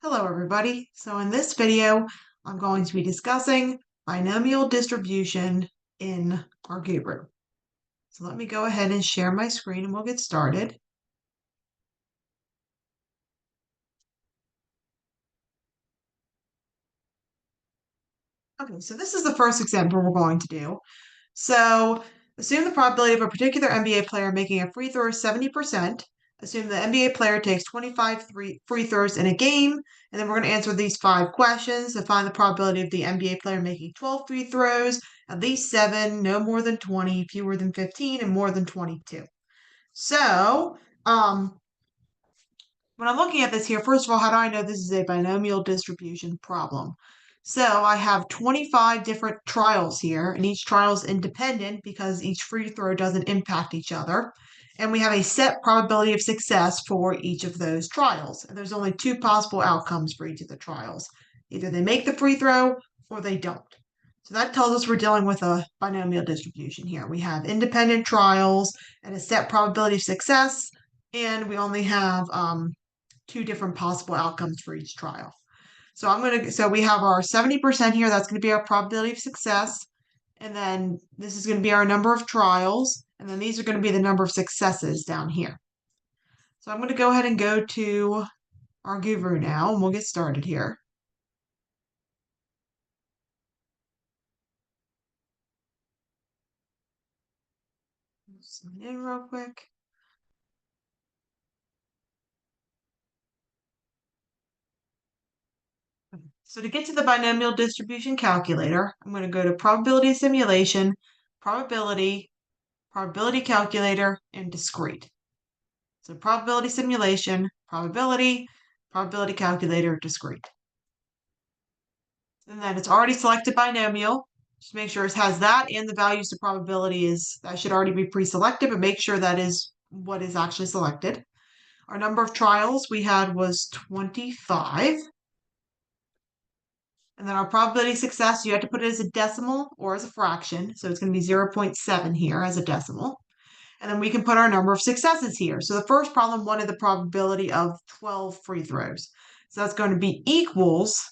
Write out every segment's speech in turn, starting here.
Hello, everybody. So in this video, I'm going to be discussing binomial distribution in Rguroo. So let me go ahead and share my screen and we'll get started. Okay, so this is the first example we're going to do. So assume the probability of a particular NBA player making a free throw is 70%. Assume the NBA player takes 25 free throws in a game, and then we're going to answer these 5 questions to find the probability of the NBA player making 12 free throws, at least 7, no more than 20, fewer than 15, and more than 22. So, when I'm looking at this here, first of all, how do I know this is a binomial distribution problem? So I have 25 different trials here, and each trial is independent because each free throw doesn't impact each other. And we have a set probability of success for each of those trials. And there's only 2 possible outcomes for each of the trials. Either they make the free throw or they don't. So that tells us we're dealing with a binomial distribution here. We have independent trials and a set probability of success, and we only have 2 different possible outcomes for each trial. So we have our 70% here. That's going to be our probability of success. And then this is going to be our number of trials. And then these are going to be the number of successes down here. So I'm going to go ahead and go to Rguroo now, and we'll get started here. Sign in real quick. So to get to the binomial distribution calculator, I'm going to go to probability simulation, probability, probability calculator, and discrete. So probability simulation, probability, probability calculator, discrete. And then it's already selected binomial. Just make sure it has that and the values to probability that should already be pre-selected, but make sure that is what is actually selected. Our number of trials we had was 25. And then our probability of success, you have to put it as a decimal or as a fraction. So it's going to be 0.7 here as a decimal. And then we can put our number of successes here. So the first problem wanted the probability of 12 free throws. So that's going to be equals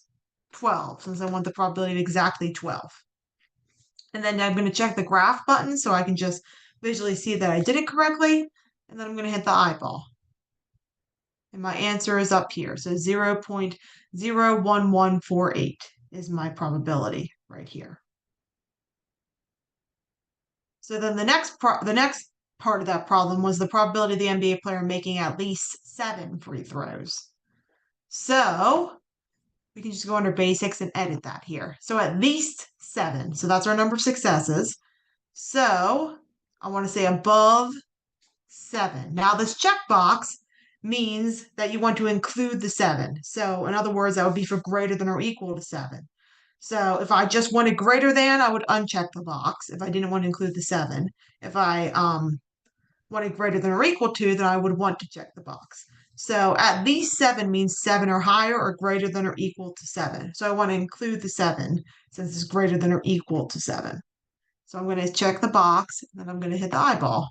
12, since I want the probability of exactly 12. And then I'm going to check the graph button so I can just visually see that I did it correctly. And then I'm going to hit the eyeball. And my answer is up here. So 0.01148 is my probability right here. So then the next part of that problem was the probability of the NBA player making at least 7 free throws. So we can just go under basics and edit that here. So at least 7. So that's our number of successes. So I want to say above 7. Now this checkbox means that you want to include the 7. So in other words, that would be for greater than or equal to 7. So if I just wanted greater than, I would uncheck the box if I didn't want to include the 7. If I wanted greater than or equal to, then I would want to check the box. So at least 7 means 7 or higher or greater than or equal to 7. So I want to include the 7 since it's greater than or equal to 7. So I'm going to check the box, and then I'm going to hit the eyeball.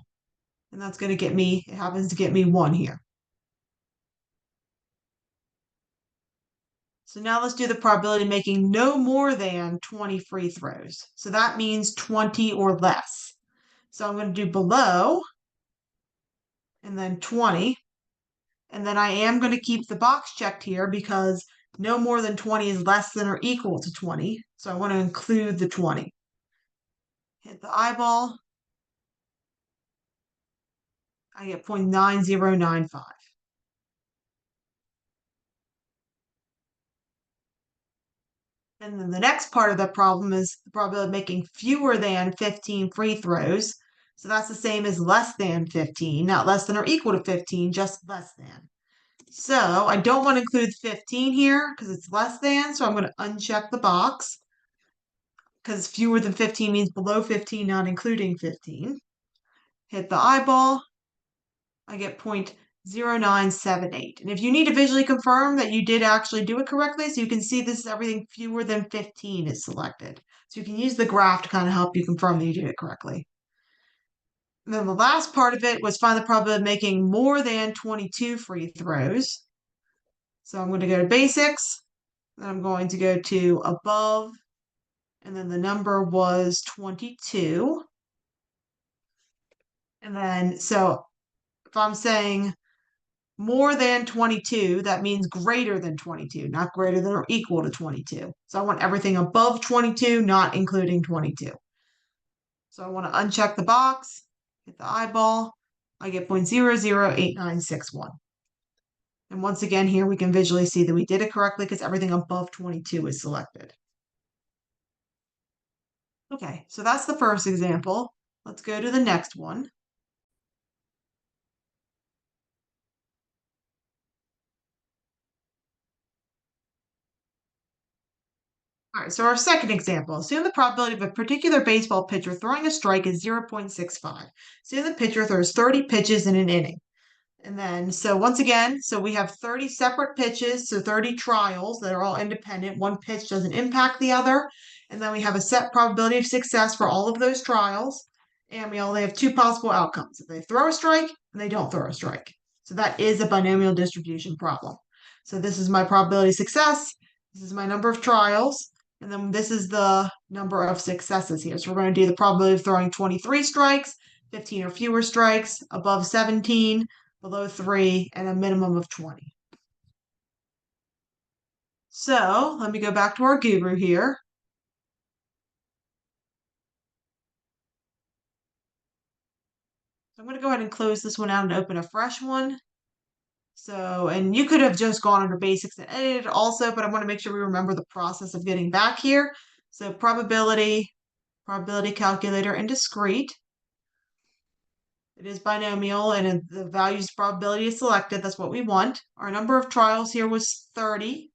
And that's going to get me, it happens to get me 1 here. So now let's do the probability of making no more than 20 free throws. So that means 20 or less. So I'm going to do below, and then 20. And then I am going to keep the box checked here because no more than 20 is less than or equal to 20. So I want to include the 20. Hit the eyeball. I get 0.9095. And then the next part of the problem is the probability of making fewer than 15 free throws. So that's the same as less than 15, not less than or equal to 15, just less than. So I don't want to include 15 here because it's less than, so I'm going to uncheck the box because fewer than 15 means below 15, not including 15. Hit the eyeball. I get 0.0978. And if you need to visually confirm that you did actually do it correctly, so you can see this is everything fewer than 15 is selected. So you can use the graph to kind of help you confirm that you did it correctly. And then the last part of it was find the probability of making more than 22 free throws. So I'm going to go to basics, then I'm going to go to above, and then the number was 22. And then, so if I'm saying more than 22, that means greater than 22, not greater than or equal to 22. So I want everything above 22, not including 22. So I want to uncheck the box, hit the eyeball. I get 0.008961. And once again, here we can visually see that we did it correctly because everything above 22 is selected. Okay, so that's the first example. Let's go to the next one. All right, so our second example, assume the probability of a particular baseball pitcher throwing a strike is 0.65. Assume the pitcher throws 30 pitches in an inning. And then, so once again, so we have 30 separate pitches, so 30 trials that are all independent. One pitch doesn't impact the other. And then we have a set probability of success for all of those trials. And we only have two possible outcomes. If they throw a strike and they don't throw a strike. So that is a binomial distribution problem. So this is my probability of success. This is my number of trials. And then this is the number of successes here. So we're going to do the probability of throwing 23 strikes, 15 or fewer strikes, above 17, below 3, and a minimum of 20. So let me go back to our Rguroo here. I'm going to go ahead and close this one out and open a fresh one. So, and you could have just gone under basics and edited also, but I want to make sure we remember the process of getting back here. So probability, probability calculator, and discrete. It is binomial, and the values probability is selected. That's what we want. Our number of trials here was 30,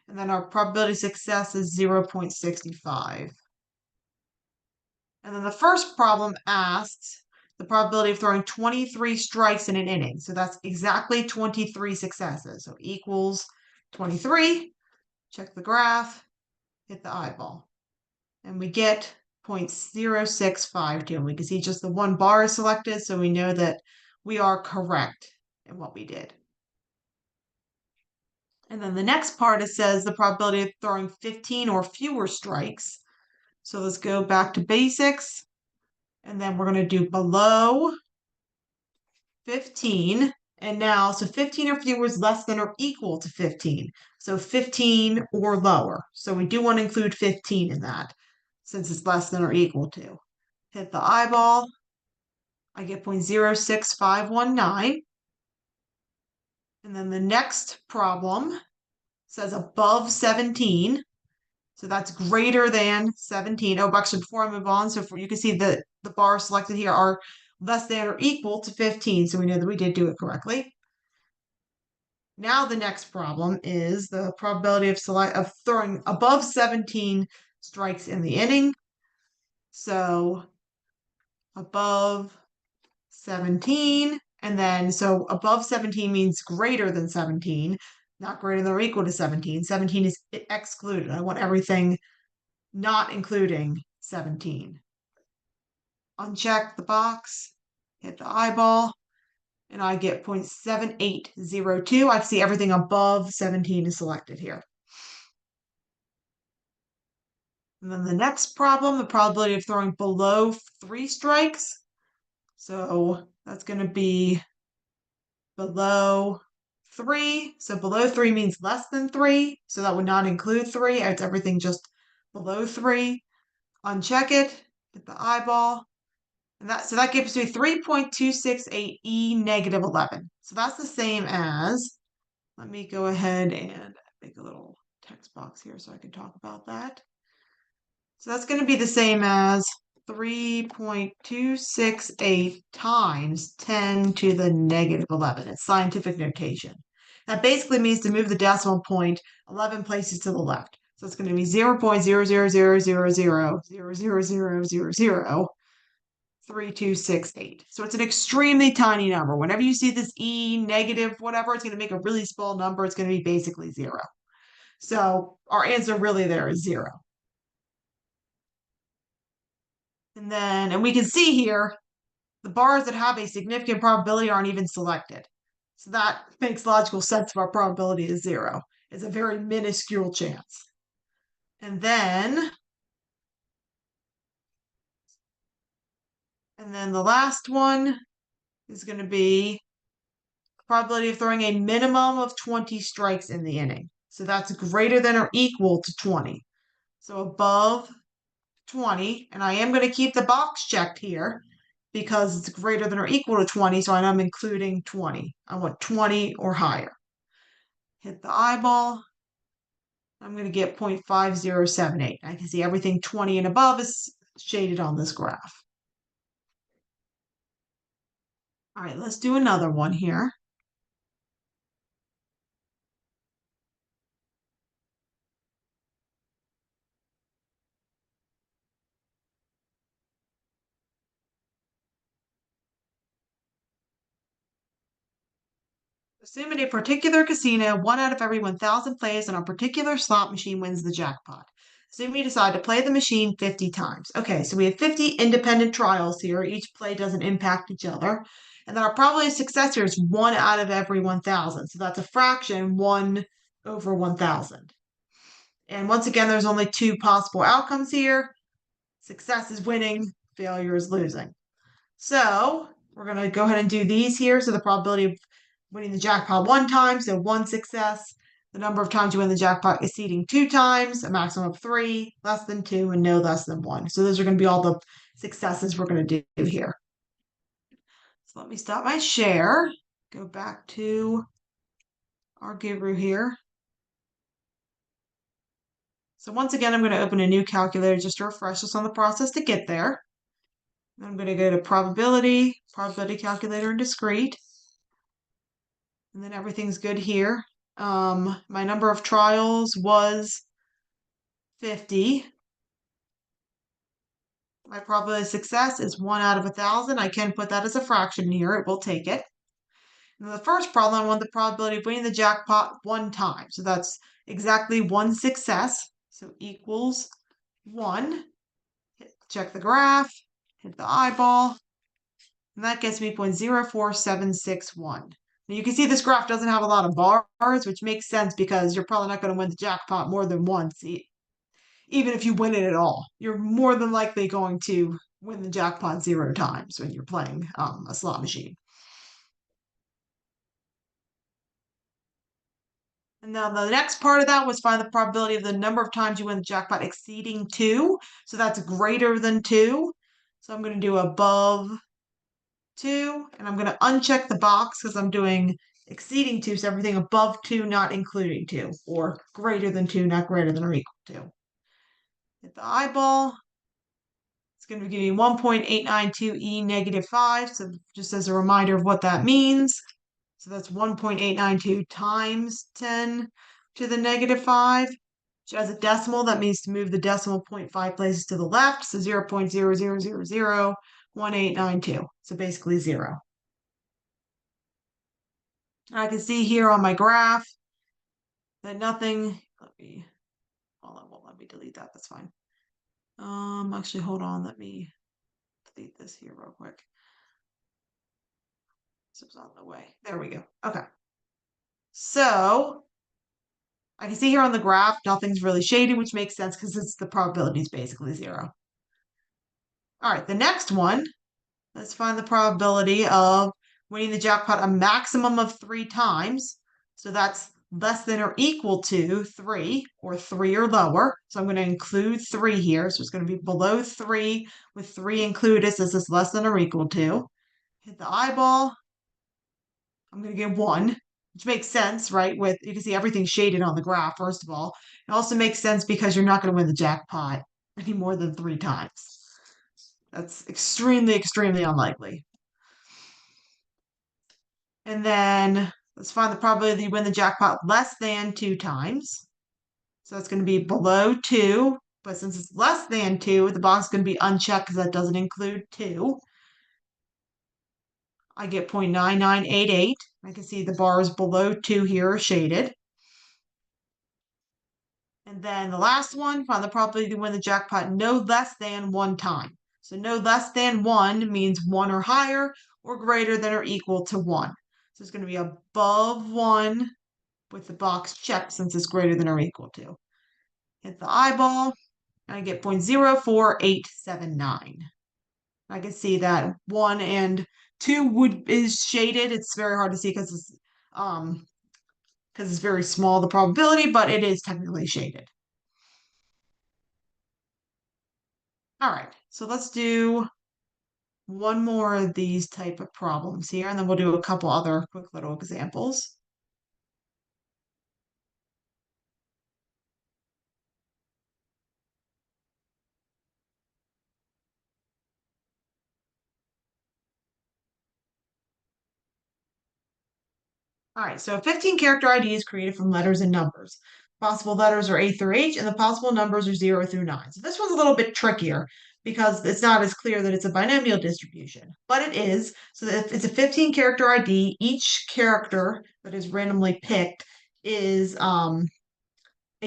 and then our probability of success is 0.65. And then the first problem asks the probability of throwing 23 strikes in an inning. So that's exactly 23 successes. So equals 23. Check the graph, hit the eyeball. And we get 0.0652. And we can see just the one bar is selected, so we know that we are correct in what we did. And then the next part, it says the probability of throwing 15 or fewer strikes. So let's go back to basics. And then we're going to do below 15. And now, so 15 or fewer is less than or equal to 15. So 15 or lower. So we do want to include 15 in that since it's less than or equal to. Hit the eyeball. I get 0.06519. And then the next problem says above 17. So that's greater than 17. Oh, actually, before I move on, so you can see that the bars selected here are less than or equal to 15. So we know that we did do it correctly. Now the next problem is the probability of throwing above 17 strikes in the inning. So above 17, and then so above 17 means greater than 17, not greater than or equal to 17. 17 is excluded. I want everything not including 17. Uncheck the box, hit the eyeball, and I get 0.7802. I see everything above 17 is selected here. And then the next problem, the probability of throwing below 3 strikes. So that's going to be below 3. So below 3 means less than 3. So that would not include 3. It's everything just below 3. Uncheck it, hit the eyeball. And that gives me 3.268 E negative 11. So that's the same as, let me go ahead and make a little text box here so I can talk about that. So that's going to be the same as 3.268 times 10 to the negative 11. It's scientific notation. That basically means to move the decimal point 11 places to the left. So it's going to be 0.00000000000 3268. So it's an extremely tiny number. Whenever you see this E negative, whatever, it's going to make a really small number. It's going to be basically 0. So our answer really there is 0. And we can see here, the bars that have a significant probability aren't even selected. So that makes logical sense if our probability is 0. It's a very minuscule chance. And then the last one is going to be probability of throwing a minimum of 20 strikes in the inning. So that's greater than or equal to 20. So above 20, and I am going to keep the box checked here because it's greater than or equal to 20, so I'm including 20. I want 20 or higher. Hit the eyeball. I'm going to get 0.5078. I can see everything 20 and above is shaded on this graph. All right, let's do another one here. Assume in a particular casino, 1 out of every 1,000 plays on a particular slot machine wins the jackpot. Assume you decide to play the machine 50 times. Okay, so we have 50 independent trials here. Each play doesn't impact each other. And then our probability of success here is 1 out of every 1,000. So that's a fraction, 1 over 1,000. And once again, there's only 2 possible outcomes here. Success is winning, failure is losing. So we're going to go ahead and do these here. So the probability of winning the jackpot 1 time, so 1 success. The number of times you win the jackpot exceeding 2 times, a maximum of 3, less than 2, and no less than 1. So those are going to be all the successes we're going to do here. So let me stop my share. Go back to Rguroo here. So once again, I'm going to open a new calculator just to refresh us on the process to get there. I'm going to go to probability calculator, and discrete. And then everything's good here. My number of trials was 50. My probability of success is 1 out of 1,000. I can put that as a fraction here. It will take it. Now the first problem, I want the probability of winning the jackpot 1 time. So that's exactly 1 success. So equals 1. Check the graph. Hit the eyeball. And that gets me 0.04761. Now you can see this graph doesn't have a lot of bars, which makes sense because you're probably not going to win the jackpot more than once, even if you win it at all. You're more than likely going to win the jackpot 0 times when you're playing a slot machine. And now the next part of that was find the probability of the number of times you win the jackpot exceeding 2. So that's greater than 2. So I'm going to do above 2, and I'm going to uncheck the box because I'm doing exceeding 2, so everything above 2, not including 2, or greater than 2, not greater than or equal to. Hit the eyeball. It's going to give you 1.892e negative 5, so just as a reminder of what that means. So that's 1.892 times 10 to the negative 5. Which as a decimal, that means to move the decimal 0.5 places to the left, so 0.00001892. So basically 0. I can see here on my graph that nothing, hold on, won't let me delete that, that's fine. Actually, hold on, let me delete this here real quick. This was on the way. There we go. Okay. So I can see here on the graph, nothing's really shaded, which makes sense because it's the probability is basically 0. All right, the next one, let's find the probability of winning the jackpot a maximum of 3 times. So that's less than or equal to 3, or 3 or lower. So I'm going to include 3 here. So it's going to be below 3 with 3 included. So this is less than or equal to. Hit the eyeball. I'm going to get 1, which makes sense, right? You can see everything shaded on the graph, first of all. It also makes sense because you're not going to win the jackpot any more than 3 times. That's extremely, extremely unlikely. And then let's find the probability that you win the jackpot less than 2 times. So it's going to be below 2, but since it's less than 2, the box is going to be unchecked because that doesn't include 2. I get 0.9988. I can see the bars below 2 here are shaded. And then the last one, find the probability to win the jackpot no less than 1 time. So no less than 1 means 1 or higher, or greater than or equal to 1. So it's going to be above 1 with the box checked since it's greater than or equal to. Hit the eyeball, and I get 0.04879. I can see that 1 and 2 is shaded. It's very hard to see because it's very small, the probability, but it is technically shaded. All right, so let's do one more of these type of problems here, and then we'll do a couple other quick little examples. All right, so a 15 character ID is created from letters and numbers. Possible letters are A through H, and the possible numbers are 0 through 9. So this one's a little bit trickier because it's not as clear that it's a binomial distribution, but it is. So if it's a 15 character ID, each character that is randomly picked is a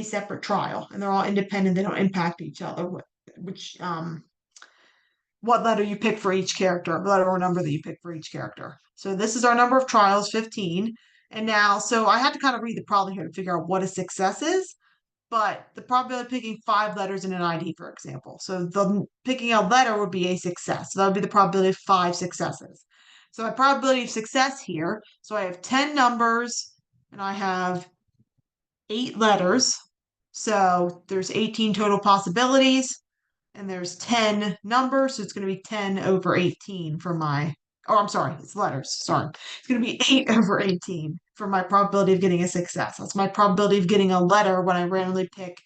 separate trial, and they're all independent. They don't impact each other, which what letter you pick for each character, letter or number that you pick for each character. So this is our number of trials, 15. And now, so I had to kind of read the problem here to figure out what a success is, but the probability of picking 5 letters in an ID, for example. So the picking a letter would be a success. So that would be the probability of 5 successes. So my probability of success here, so I have 10 numbers and I have 8 letters. So there's 18 total possibilities and there's 10 numbers, so it's going to be 10 over 18 for my, oh, I'm sorry, it's letters. Sorry. It's going to be 8 over 18 for my probability of getting a success. That's my probability of getting a letter when I randomly pick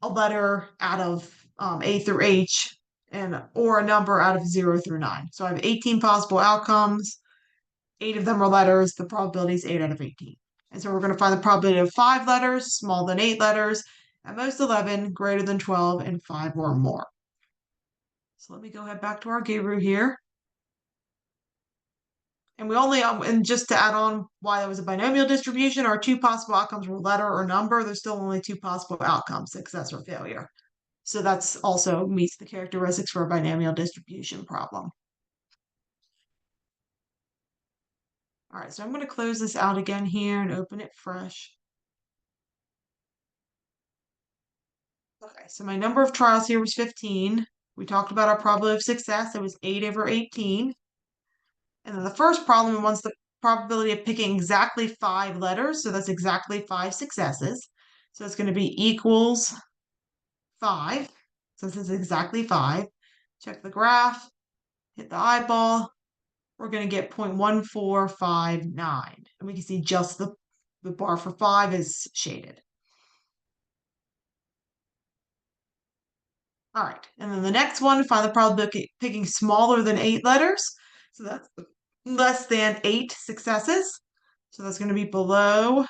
a letter out of A through H and or a number out of 0 through 9. So I have 18 possible outcomes. 8 of them are letters. The probability is 8 out of 18. And so we're going to find the probability of 5 letters, smaller than 8 letters, at most 11, greater than 12, and 5 or more. So let me go ahead back to our Rguroo here. And we only, and just to add on why that was a binomial distribution, our 2 possible outcomes were letter or number. There's still only 2 possible outcomes, success or failure. So that's also meets the characteristics for a binomial distribution problem. All right, so I'm going to close this out again here and open it fresh. Okay, so my number of trials here was 15. We talked about our probability of success. It was 8 over 18. And then the first problem wants the probability of picking exactly 5 letters. So that's exactly 5 successes. So it's going to be equals 5. So this is exactly 5. Check the graph, hit the eyeball. We're going to get 0.1459. And we can see just the bar for 5 is shaded. All right, and then the next one, find the probability of picking smaller than 8 letters. So that's less than 8 successes. So that's going to be below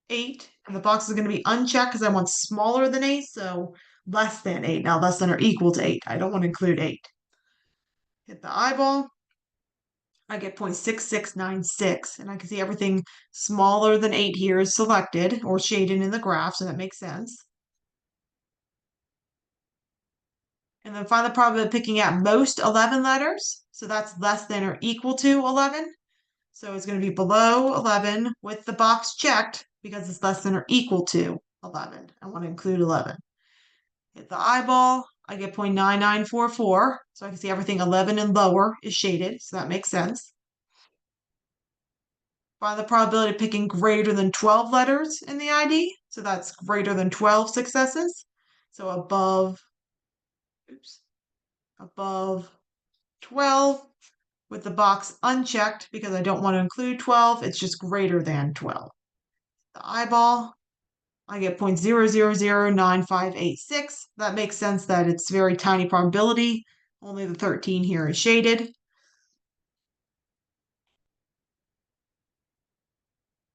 8. And the box is going to be unchecked because I want smaller than 8. So less than 8. Now less than or equal to 8. I don't want to include 8. Hit the eyeball. I get 0.6696. And I can see everything smaller than 8 here is selected or shaded in the graph. So that makes sense. And then find the probability of picking at most 11 letters. So that's less than or equal to 11. So it's going to be below 11 with the box checked because it's less than or equal to 11. I want to include 11. Hit the eyeball. I get 0.9944. So I can see everything 11 and lower is shaded. So that makes sense. Find the probability of picking greater than 12 letters in the ID. So that's greater than 12 successes. So above 12 with the box unchecked because I don't want to include 12. It's just greater than 12. The eyeball, I get 0.0009586. That makes sense that it's very tiny probability. Only the 13 here is shaded.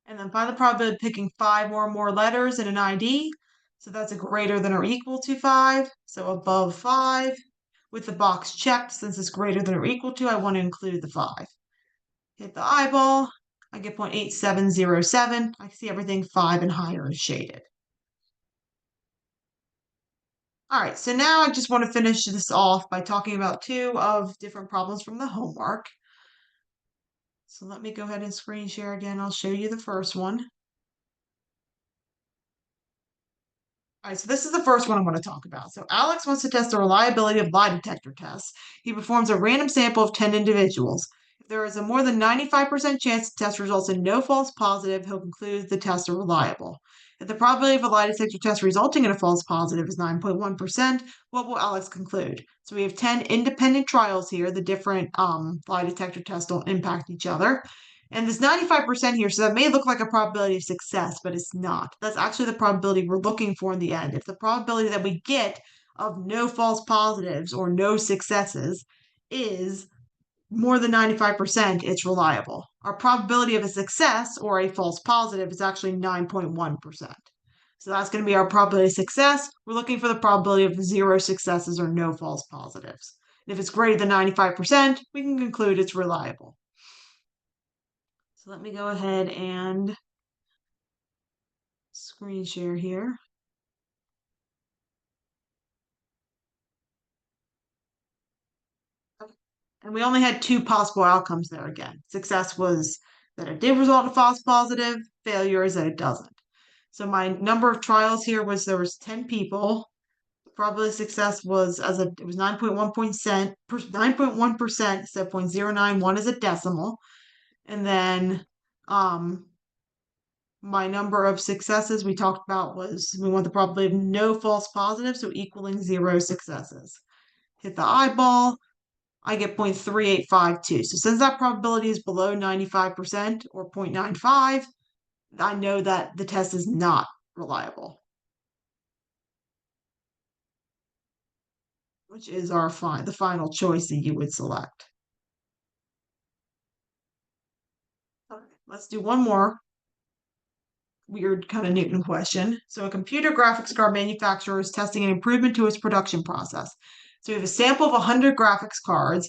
And then find the probability of picking 5 or more letters in an ID. So that's a greater than or equal to 5. So above 5 with the box checked. Since it's greater than or equal to, I want to include the 5. Hit the eyeball. I get 0.8707. I can see everything 5 and higher is shaded. All right, so now I just want to finish this off by talking about 2 of different problems from the homework. So let me go ahead and screen share again. I'll show you the first one. All right, so this is the first one I want to talk about. So Alex wants to test the reliability of lie detector tests. He performs a random sample of 10 individuals. If there is a more than 95% chance the test results in no false positive, he'll conclude the tests are reliable. If the probability of a lie detector test resulting in a false positive is 9.1%, what will Alex conclude? So we have 10 independent trials here. The different lie detector tests don't impact each other. And this 95% here, so that may look like a probability of success, but it's not. That's actually the probability we're looking for in the end. If the probability that we get of no false positives or no successes is more than 95%, it's reliable. Our probability of a success or a false positive is actually 9.1%. So that's going to be our probability of success. We're looking for the probability of 0 successes or no false positives. And if it's greater than 95%, we can conclude it's reliable. So let me go ahead and screen share here. And we only had 2 possible outcomes there again. Success was that it did result in a false positive. Failure is that it doesn't. So my number of trials here was there was 10 people. The probability of success was it was 9.1%, 9.1%, so 0.091 is a decimal. And then my number of successes we talked about was we want the probability of no false positives, so equaling 0 successes. Hit the eyeball, I get 0.3852. So since that probability is below 95% or 0.95, I know that the test is not reliable, which is the final choice that you would select. Okay, let's do one more weird kind of Newton question. So a computer graphics card manufacturer is testing an improvement to its production process. So we have a sample of 100 graphics cards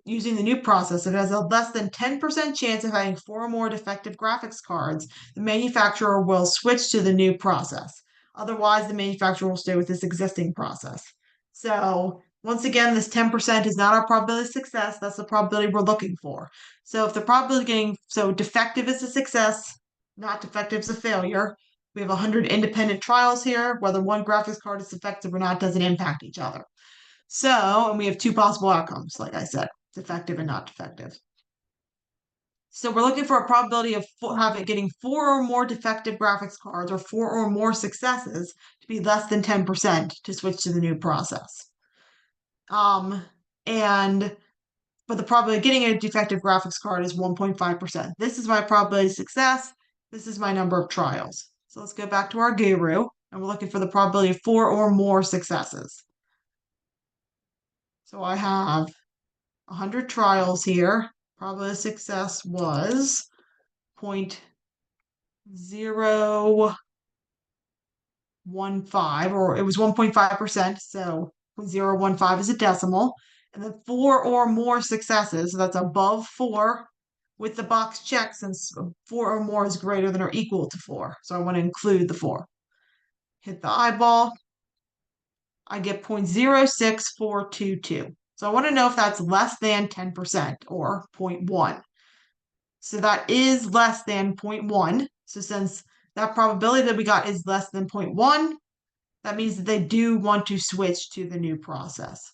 using the new process. It has a less than 10% chance of having 4 or more defective graphics cards. The manufacturer will switch to the new process. Otherwise, the manufacturer will stay with this existing process. So once again, this 10% is not our probability of success. That's the probability we're looking for. So if the probability of getting, defective is a success, not defective is a failure. We have 100 independent trials here. Whether one graphics card is defective or not doesn't impact each other. So, and we have 2 possible outcomes, like I said, defective and not defective. So we're looking for a probability of getting 4 or more defective graphics cards or 4 or more successes to be less than 10% to switch to the new process. But the probability of getting a defective graphics card is 1.5%. This is my probability of success. This is my number of trials. So let's go back to our Rguroo, and we're looking for the probability of 4 or more successes. So I have 100 trials here. Probability of success was 0.015, or it was 1.5%, so 0.015 is a decimal. And then 4 or more successes, so that's above 4, with the box checked since 4 or more is greater than or equal to 4. So I want to include the 4. Hit the eyeball. I get 0.06422. So I want to know if that's less than 10% or 0.1. So that is less than 0.1. So since that probability that we got is less than 0.1, that means that they do want to switch to the new process.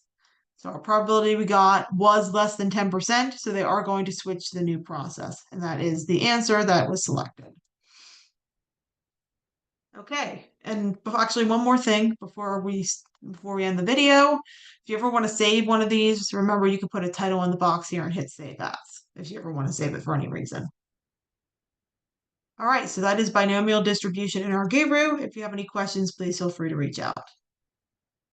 So our probability we got was less than 10%, so they are going to switch to the new process. And that is the answer that was selected. Okay, and actually one more thing before we end the video. If you ever want to save one of these, remember you can put a title in the box here and hit Save As if you ever want to save it for any reason. All right, so that is binomial distribution in Rguroo. If you have any questions, please feel free to reach out.